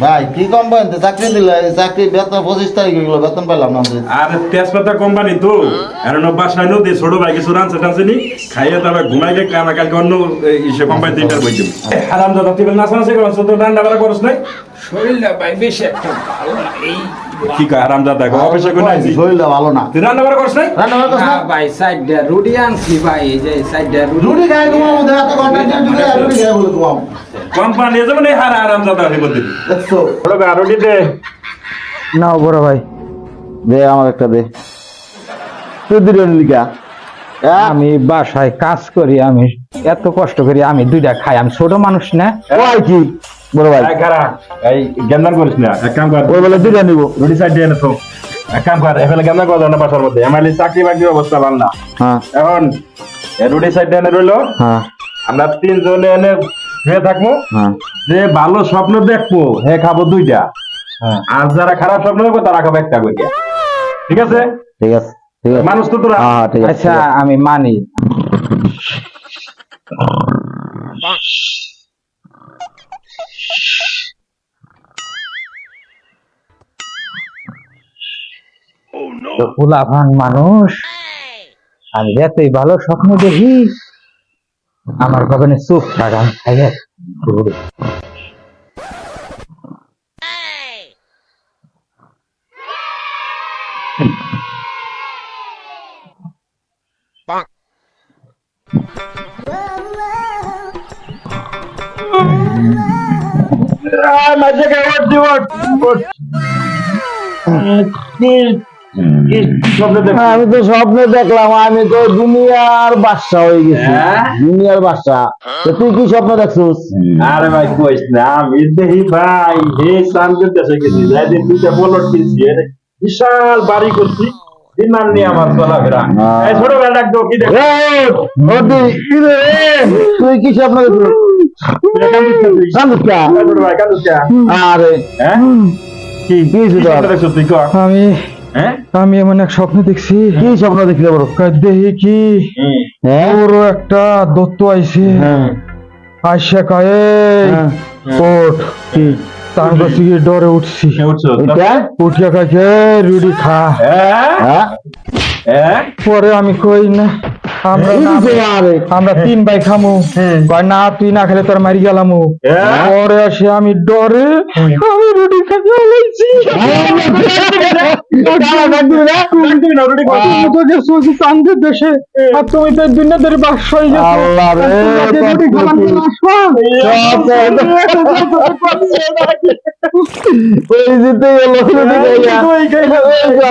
ভাই কি কোম্পানিতে চাকরি দিলে চাকরি বেতন 25 তারিখ গেল বেতন পেলাম না আর তেজপাতা কোম্পানি তো এখন বাসায় নদী ছোট ভাই কিছু রানছে টানছে নি খাইয়ে তারপর ঘুমাই গে কামা কালকে অন্য ইসে কোম্পানি তিনটার বই দিব হারাম দাদা তুই নাচা নাচি করছ তো ডান্ডা বাড়া করছ নাই শরীরটা ভাই বেশি একটা ভালো না এই কি কয় হারাম দাদা অফিসে কোন আইছি শরীরটা ভালো না তুই রান্না বাড়া করছ নাই রান্না বান্না করছ না না ভাই সাইডে রুটি আনছি ভাই এই যে সাইডে রুটি খাই ঘুমাবো এত ঘন্টা ডিউটি করে রুটি খাই বলে ঘুমাবো কোম্পানি যেমন এই হারাম দাদা আমি বলতে দিই দেখছো বড় রুটি দে নাও বড় ভাই দে আমার একটা দে তুই দিলেন লিখা আমি বাসায় কাজ করি, আমি এত কষ্ট করি, আমি দুইটা খাই, আমি ছোট মানুষ না। ওই কি বড় ভাই খারা এই গেন্দান করিস না এক কাম কর ওই বলে দুইটা নিব রুটি সাইড দিয়ে তো এক কাম কর এফেলে গেন্দান কর না বাসার মধ্যে আমাদের চাকরি বাকরির অবস্থা ভালো না হ্যাঁ এখন রুটি সাইড দিয়ে রইলো হ্যাঁ আমরা তিনজনে এনে শুয়ে থাকবো হ্যাঁ যে ভালো স্বপ্ন দেখবো হে খাবো দুইটা হ্যাঁ আর যারা খারাপ স্বপ্ন দেখবো তারা খাবো একটা করে ঠিক আছে ঠিক আছে ঠিক আছে মানুষ তো তোরা হ্যাঁ ঠিক আছে আচ্ছা আমি মানি। ফুলাভান মানুষ, আমি এতই ভালো স্বপ্ন দেখি, আমার ভবনে চুপ থাকা খাইয়ে আমি তো স্বপ্নে দেখলাম আমি তো দুনিয়ার বাদশা হয়ে গেছি দুনিয়ার বাদশা তো তুই কি স্বপ্ন দেখছিস আরে ভাই কইস না আমি দেখি ভাই হে সামনের দেশে গেছি যাই দিন দুইটা বলট কিনছি বিশাল বাড়ি করছি দিনার নিয়ে আমার চলাফেরা এই ছোট বেলা ডাকবো কি দেখ তুই কি স্বপ্ন দেখছিস আরে হ্যাঁ কি কি দেখছো তুই কর আমি হ্যাঁ আমি এমন এক স্বপ্ন দেখছি, কি স্বপ্ন দেখলে বড় দেখি কি হ্যাঁ বড় একটা দত্ত আইছে, হ্যাঁ আইসা কয়ে হ্যাঁ। ওঠ, তার কাছে গিয়ে ডরে উঠছি, উঠছো এটা উঠিয়া কাছে রুটি খা। হ্যাঁ হ্যাঁ পরে আমি কই না আমরা এই যে আরে আমরা তিন ভাই খামু, কয় না তুই না খেলে তোর মারি গেলামু। পরে আসে আমি ডরে আমি রুটি খাইতে লাইছি, চান্দের দেশে আর তুমি তো দুই ধরে বাস হয়ে গেছো। আল্লাহ রে রুটি খাবার জন্য আসবা? ওই জিতে গেল রুটি খাইয়া